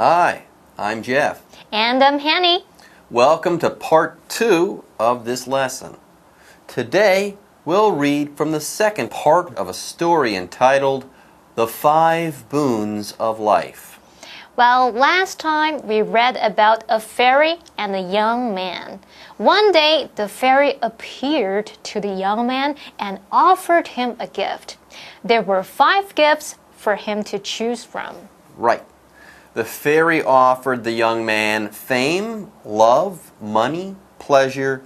Hi, I'm Jeff. And I'm Hanny. Welcome to part 2 of this lesson. Today, we'll read from the second part of a story entitled The 5 Boons of Life. Well, last time we read about a fairy and a young man. One day, the fairy appeared to the young man and offered him a gift. There were 5 gifts for him to choose from. Right. The fairy offered the young man fame, love, money, pleasure,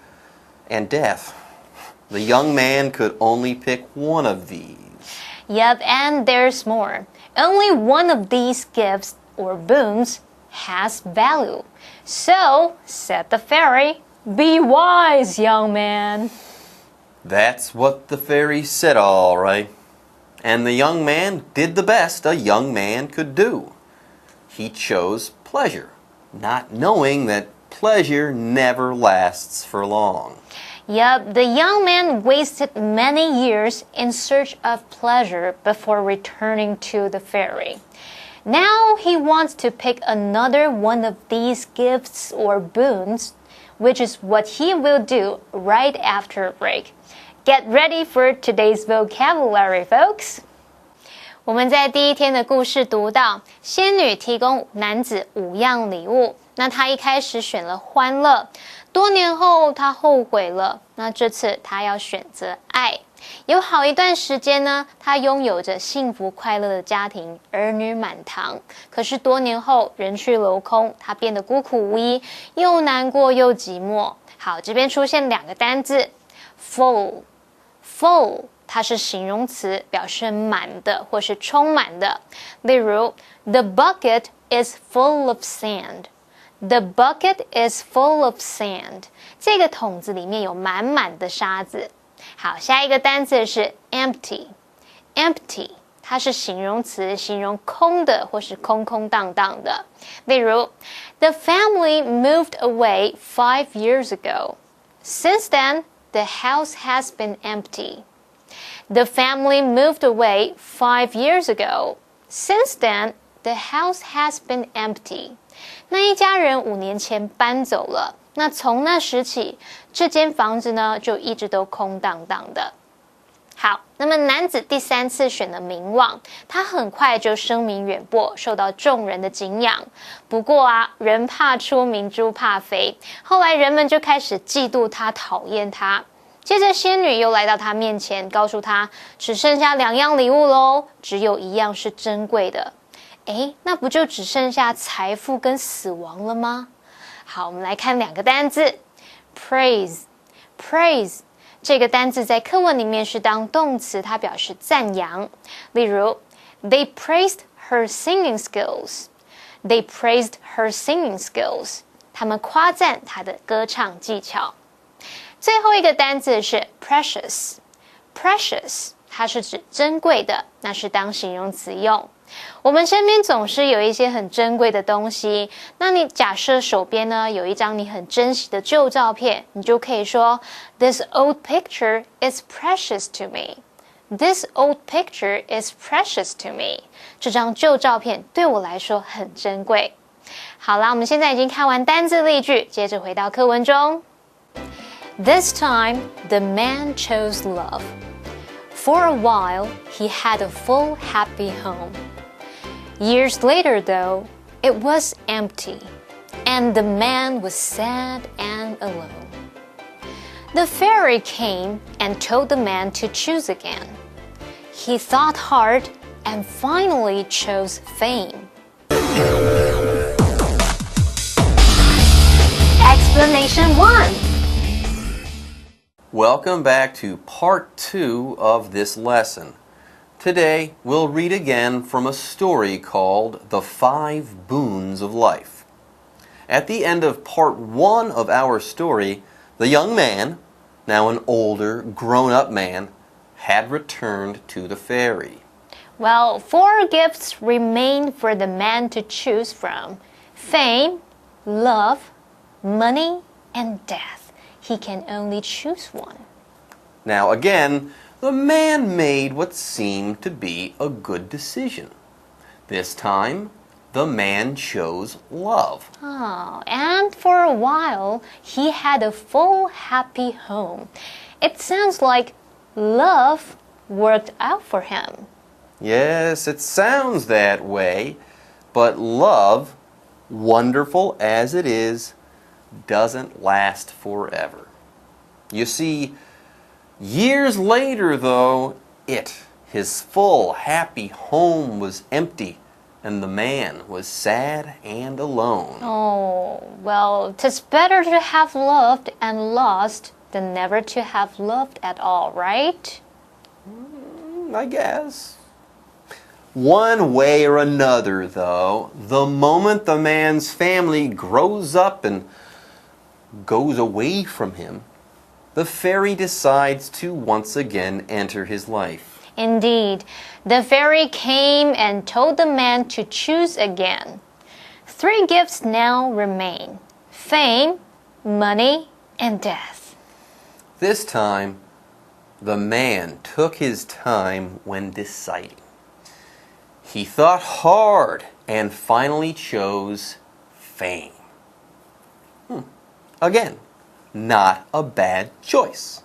and death. The young man could only pick one of these. Yep, and there's more. Only one of these gifts or boons has value. So, said the fairy, be wise, young man. That's what the fairy said, all right. And the young man did the best a young man could do. He chose pleasure, not knowing that pleasure never lasts for long. Yep, the young man wasted many years in search of pleasure before returning to the fairy. Now he wants to pick another one of these gifts or boons, which is what he will do right after a break. Get ready for today's vocabulary, folks. 我们在第一天的故事读到，仙女提供男子5样礼物。那他一开始选了欢乐，多年后他后悔了。那这次他要选择爱。有好一段时间呢，他拥有着幸福快乐的家庭，儿女满堂。可是多年后，人去楼空，他变得孤苦无依，又难过又寂寞。好，这边出现2个单字 ，full，full。它是形容词，表示满的或是充满的。例如 ，The bucket is full of sand. The bucket is full of sand. 这个桶子里面有满满的沙子。好，下一个单词是 empty. Empty， 它是形容词，形容空的或是空空荡荡的。例如 ，The family moved away 5 years ago. Since then, the house has been empty.The family moved away 5 years ago. Since then, the house has been empty. 那一家人5年前搬走了。那从那时起，这间房子呢就一直都空荡荡的。好，那么男子第3次选了名望，他很快就声名远播，受到众人的敬仰。不过啊，人怕出名，猪怕肥，后来人们就开始嫉妒他，讨厌他。接着仙女又来到他面前，告诉他只剩下2样礼物咯，只有1样是珍贵的。诶，那不就只剩下财富跟死亡了吗？好，我们来看2个单字 praise 这个单字在课文里面是当动词，它表示赞扬。例如 They praised her singing skills. They praised her singing skills. 他们夸赞她的歌唱技巧。最后一个单字是 precious 它是指珍贵的，那是当形容词用。我们身边总是有一些很珍贵的东西，那你假设手边呢有一张你很珍惜的旧照片，你就可以说 This old picture is precious to me. This old picture is precious to me. 这张旧照片对我来说很珍贵。好啦，我们现在已经看完单字例句，接着回到课文中。This time, the man chose love. For a while, he had a full, happy home. Years later, though, it was empty, and the man was sad and alone. The fairy came and told the man to choose again. He thought hard and finally chose fame. Explanation 1.Welcome back to part 2 of this lesson. Today, we'll read again from a story called The 5 Boons of Life. At the end of part 1 of our story, the young man, now an older, grown-up man, had returned to the fairy. Well, 4 gifts remained for the man to choose from: fame, love, money, and death.He can only choose one. Now again, the man made what seemed to be a good decision. This time, the man chose love. Oh, and for a while, he had a full, happy home. It sounds like love worked out for him. Yes, it sounds that way, but love, wonderful as it is, doesn't last forever. You see, years later, though, his full, happy home was empty, and the man was sad and alone. Oh, well, 'tis better to have loved and lost than never to have loved at all, right? I guess. One way or another, though, the moment the man's family grows up and goes away from him, the fairy decides to once again enter his life. Indeed, the fairy came and told the man to choose again. 3 gifts now remain: fame, money, and death. This time, the man took his time when deciding. He thought hard and finally chose fame. Again, not a bad choice,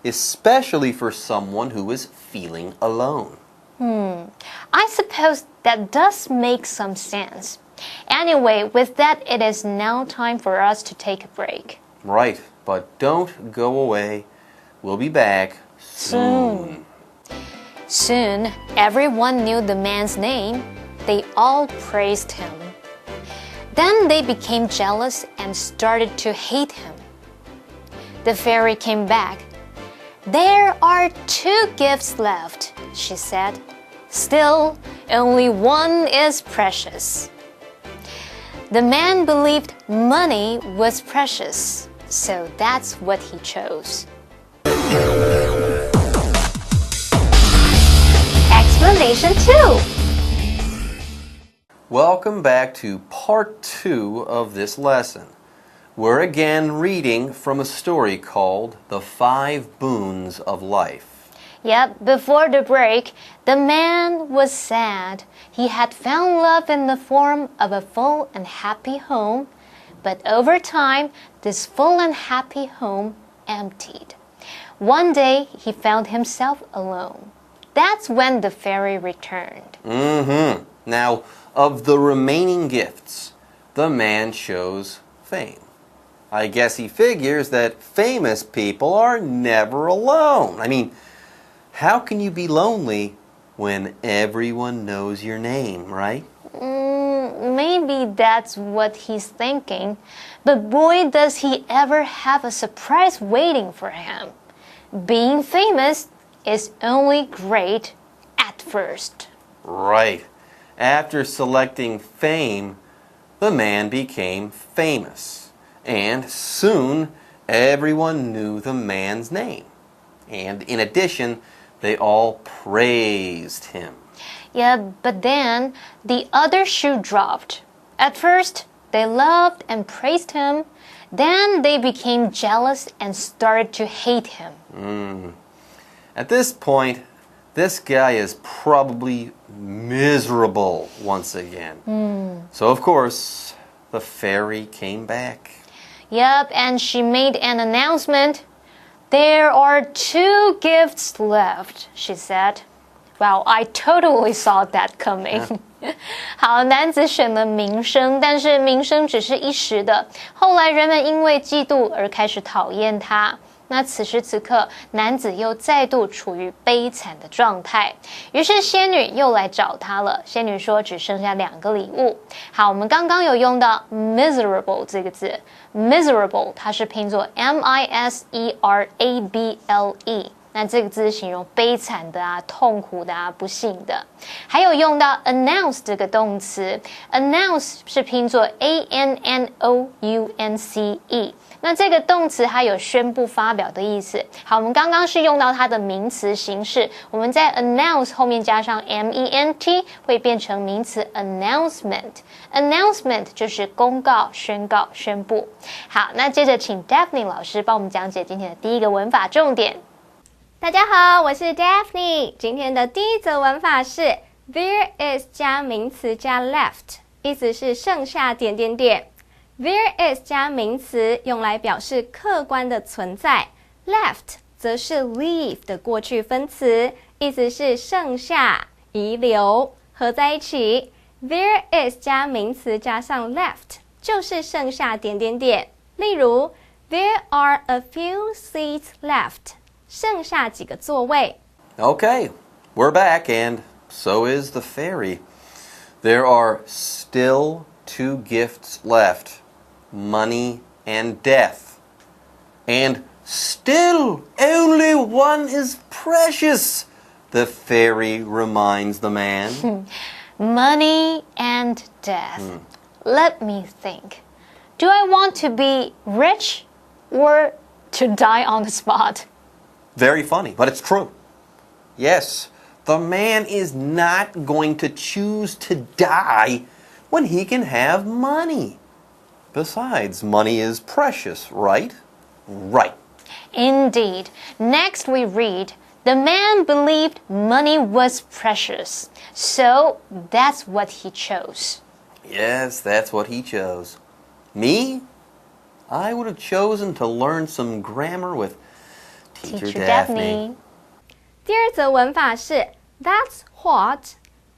especially for someone who is feeling alone. I suppose that does make some sense. Anyway, with that, it is now time for us to take a break. Right, but don't go away. We'll be back soon. Soon, everyone knew the man's name. They all praised him. Then they became jealous and started to hate him. The fairy came back. "There are 2 gifts left," she said. "Still, only one is precious." The man believed money was precious, so that's what he chose. Explanation 2. Welcome back to part 2 of this lesson. We're again reading from a story called The 5 Boons of Life. Yep, before the break, the man was sad. He had found love in the form of a full and happy home, but over time, this full and happy home emptied. One day, he found himself alone. That's when the fairy returned. Now, of the remaining gifts, the man chose fame. I guess he figures that famous people are never alone. I mean, how can you be lonely when everyone knows your name, right? Maybe that's what he's thinking. But boy, does he ever have a surprise waiting for him. Being famous is only great at first. Right. After selecting fame, the man became famous. And soon, everyone knew the man's name. And in addition, they all praised him. Yeah, but then the other shoe dropped. At first, they loved and praised him. Then they became jealous and started to hate him. At this point, this guy is probably miserable once again. So, of course, the fairy came back. Yep, and she made an announcement. "There are 2 gifts left," she said. Wow, I totally saw that coming. 好，男子选了名声，但是名声只是一时的。后来人们因为嫉妒而开始讨厌他。那此时此刻，男子又再度处于悲惨的状态。于是仙女又来找他了。仙女说只剩下2个礼物。好，我们刚刚有用到 miserable 这个字 ，miserable 它是拼作 M-I-S-E-R-A-B-L-E。那这个字形容悲惨的啊、痛苦的啊、不幸的。还有用到 announce 这个动词 ，announce 是拼作 A-N-N-O-U-N-C-E。那这个动词它有宣布、发表的意思。好，我们刚刚是用到它的名词形式，我们在 announce 后面加上 M-E-N-T 会变成名词 announcement。announcement 就是公告、宣告、宣布。好，那接着请 Daphne 老师帮我们讲解今天的第一个文法重点。大家好，我是 Daphne。今天的第一则文法是 There is 加名词加 left，意思是剩下点点点。There is 加名词用来表示客观的存在。Left 则是 leave 的过去分词，意思是剩下、遗留，合在一起。There is 加名词加上 left 就是剩下点点点。例如 There are a few seats left 剩下几个座位。 Okay, we're back, and so is the fairy. There are still 2 gifts left, money and death. And still only one is precious, the fairy reminds the man. Money and death. Let me think. Do I want to be rich or to die on the spot? Very funny, but it's true. Yes, the man is not going to choose to die when he can have money. Besides, money is precious, right? Right. Indeed. Next we read, the man believed money was precious, so that's what he chose. Yes, that's what he chose. Me? I would have chosen to learn some grammar with Teacher Daphne. 第二则文法是 That's what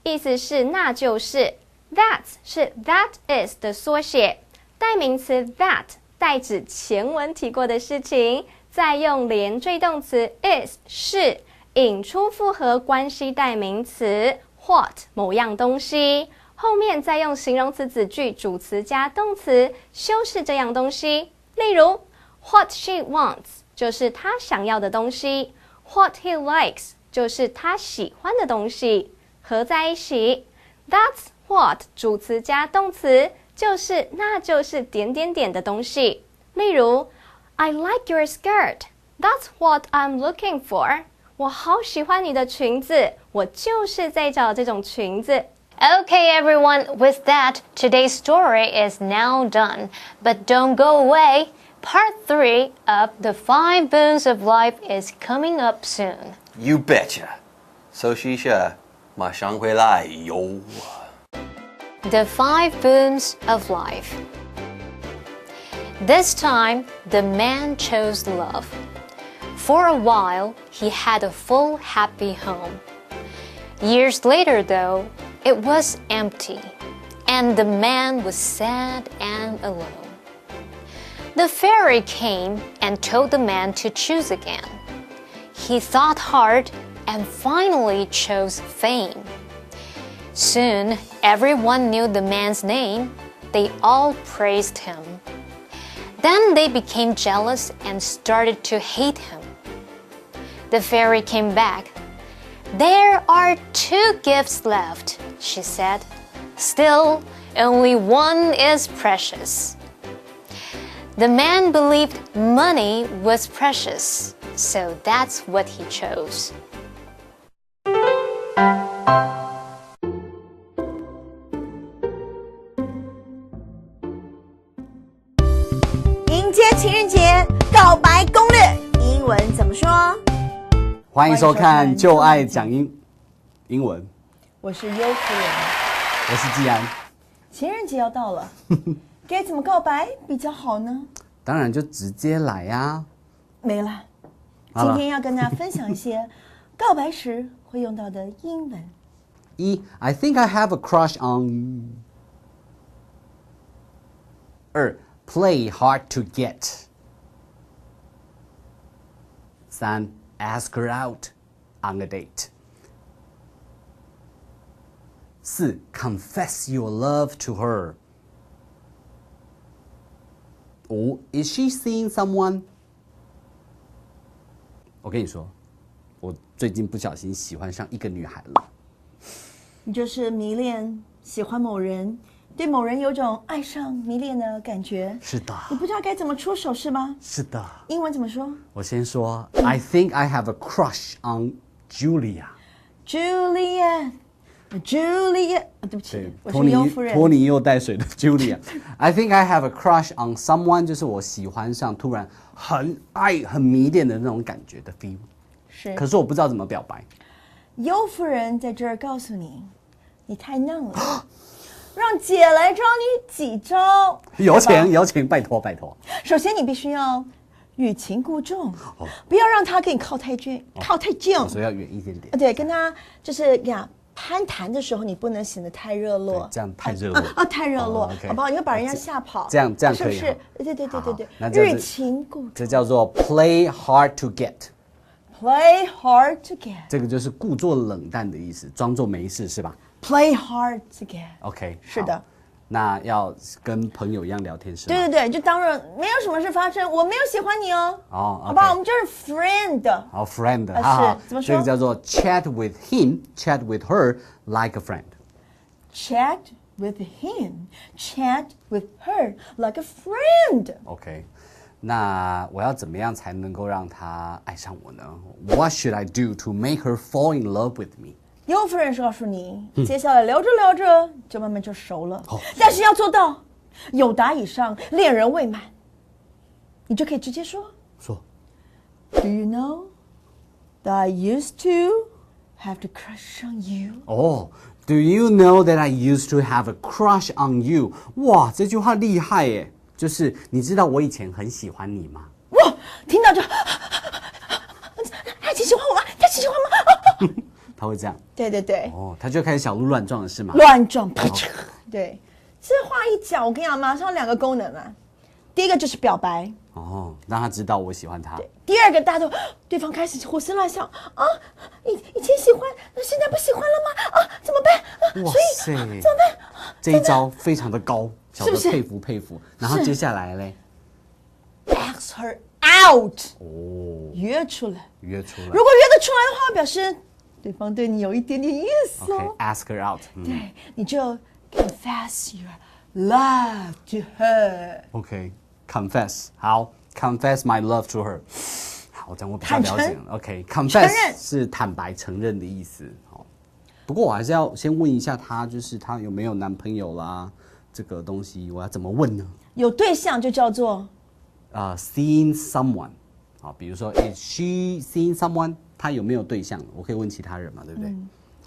意思是那就是 That 是 That is 的缩写，代名词 that 代指前文提过的事情，再用连缀动词 is 是引出复合关系代名词 what 某样东西，后面再用形容词子句主词加动词修饰这样东西。例如 What she wants 就是她想要的东西， What he likes 就是他喜欢的东西，合在一起。That's what 主词加动词就是那就是点点点的东西。例如 I like your skirt. That's what I'm looking for. 我好喜欢你的裙子，我就是在找这种裙子。Okay, everyone, with that, today's story is now done. But don't go away. Part 3 of The 5 Boons of Life is coming up soon. You betcha. 搜西社马上回来哟。The 5 Boons of Life. This time, the man chose love. For a while, he had a full, happy home. Years later, though, it was empty, and the man was sad and alone. The fairy came and told the man to choose again. He thought hard and finally chose fame. Soon, everyone knew the man's name. They all praised him. Then they became jealous and started to hate him. The fairy came back. There are 2 gifts left, she said. Still, only one is precious. The man believed money was precious, so that's what he chose. 迎接情人节告白攻略，英文怎么说？欢迎收看《就爱讲英文》，我是优夫人，我是季安。情人节要到了，该怎么告白比较好呢？当然就直接来呀。没了，今天要跟大家分享一些告白时会用到的英文。I think I have a crush on. 2. Play hard to get. 3. Ask her out on a date. 4. Confess your love to her. 5. Is she seeing someone? 我跟你说，我最近不小心喜欢上一个女孩了。你就是迷恋，喜欢某人，对某人有种爱上迷恋的感觉。是的。你不知道该怎么出手是吗？是的。英文怎么说？我先说 I think I have a crush on Julia. Julia，对不起，我是优夫人。拖泥又带水的 Julia. I think I have a crush on someone， 就是我喜欢上突然很爱、很迷恋的那种感觉的 feel。是。可是我不知道怎么表白。优夫人在这儿告诉你，你太嫩了。让姐来教你几招。有请，拜托拜托。首先，你必须要欲擒故纵，不要让他跟你靠太近，所以要远一点点。对，跟他就是呀。攀谈的时候，你不能显得太热络，这样太热络太热络，好不好？你会把人家吓跑。这样是不是？对，欲擒故纵，这叫做 play hard to get。Play hard to get， 这个就是故作冷淡的意思，装作没事是吧 ？Play hard to get。OK， 是的。那要跟朋友一样聊天是吗？对，就当然没有什么事发生，我没有喜欢你哦。好不好？我们就是 friend。好 ，friend， 是怎么说？这个叫做 chat with him，chat with her like a friend。Chat with him，chat with her like a friend。OK， 那我要怎么样才能够让他爱上我呢 ？What should I do to make her fall in love with me？有夫人告诉你，接下来聊着聊着就慢慢就熟了。但是要做到有达以上，恋人未满，你就可以直接说。Do you know that I used to have a crush on you？ Do you know that I used to have a crush on you？ 哇，这句话厉害耶！就是你知道我以前很喜欢你吗？哇，听到就，他喜欢我吗？他喜欢吗？他会这样，对，他就开始小鹿乱撞了是吗？乱撞，对，这话一讲，我跟你讲，马上两个功能啊。第一个就是表白，让他知道我喜欢他。第二个，大家都对方开始胡思乱想啊，以前喜欢，那现在不喜欢了吗？啊，怎么办？哇塞，怎么办？这一招非常的高，是不是？佩服。然后接下来嘞 ，ask her out，约出来。如果约得出来的话，表示对方对你有一点点意思哦。ask her out，对，你就 confess your love to her。confess， 好 ，confess my love to her。好，这样我比较了解了。confess 是坦白承认的意思。不过我还是要先问一下他，就是他有没有男朋友啦？这个东西我要怎么问呢？有对象就叫做seeing someone。比如说 is she seeing someone？ 他有没有对象？我可以问其他人嘛，对不对？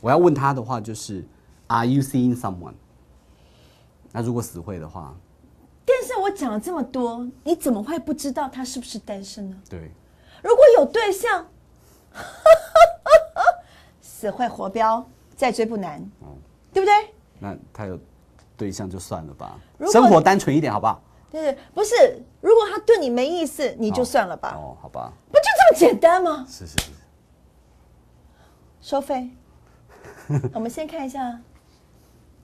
我要问他的话就是 Are you seeing someone？ 那如果死会的话，但是我讲了这么多，你怎么会不知道他是不是单身呢？对，如果有对象，死会活标，再追不难，对不对？那他有对象就算了吧，生活单纯一点好不好？对，不是，如果他对你没意思，你就算了吧。好吧，不就这么简单吗？是。收费。我们先看一下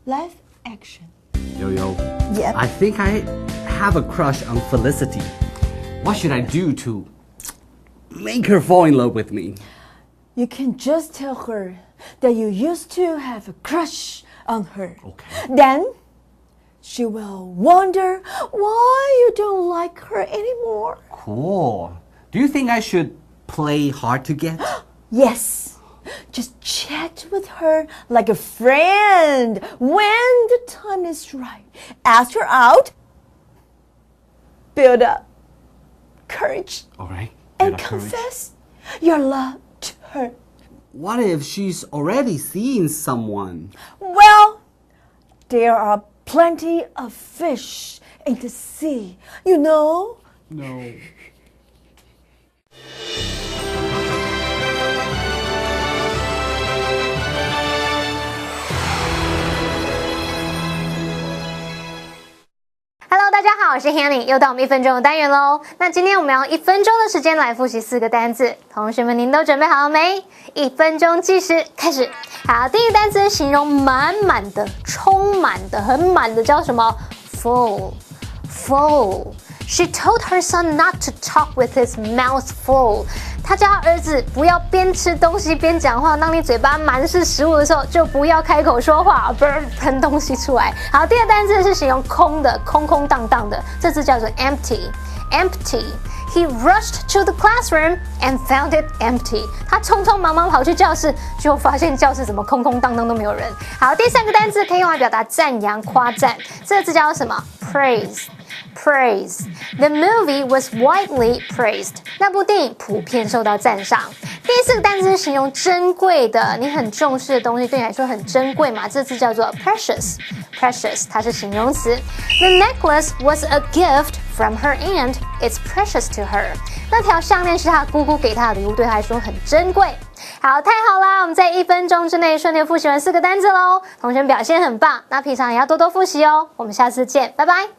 live action。Yo. Yep. I think I have a crush on Felicity. What should I do to make her fall in love with me? You can just tell her that you used to have a crush on her. Okay. Then she will wonder why you don't like her anymore. Cool. Do you think I should play hard to get? Yes. Just chat with her like a friend when the time is right. Ask her out. Build up courage. All right. And confess your love to her. What if she's already seeing someone? Well, there are plenty of fish in the sea, you know? No. Hello， 大家好，我是 Hanny， 又到我们1分钟的单元喽。那今天我们要1分钟的时间来复习4个单字，同学们您都准备好了没？1分钟计时开始。好，第一个单词形容满满的、充满的、很满的，叫什么 ？Full。She told her son not to talk with his mouth full. 她叫她儿子不要边吃东西边讲话。当你嘴巴满是食物的时候，就不要开口说话，不然喷东西出来。好，第二单词是形容空的、空空荡荡的，这字叫做 empty。He rushed to the classroom and found it empty. 他匆匆忙忙跑去教室，就发现教室怎么空空荡荡都没有人。好，第3个单词可以用来表达赞扬、夸赞，这个字叫什么 ？Praise。praise. The movie was widely praised. 那部电影普遍受到赞赏。第4个单词是形容珍贵的，你很重视的东西对你来说很珍贵嘛？这字叫做 precious. Precious 它是形容词。The necklace was a gift from her aunt. It's precious to her. 那条项链是她姑姑给她的礼物，对她来说很珍贵。好，太好啦！我们在1分钟之内顺利复习完4个单字喽。同学们表现很棒，那平常也要多多复习哦。我们下次见，拜拜。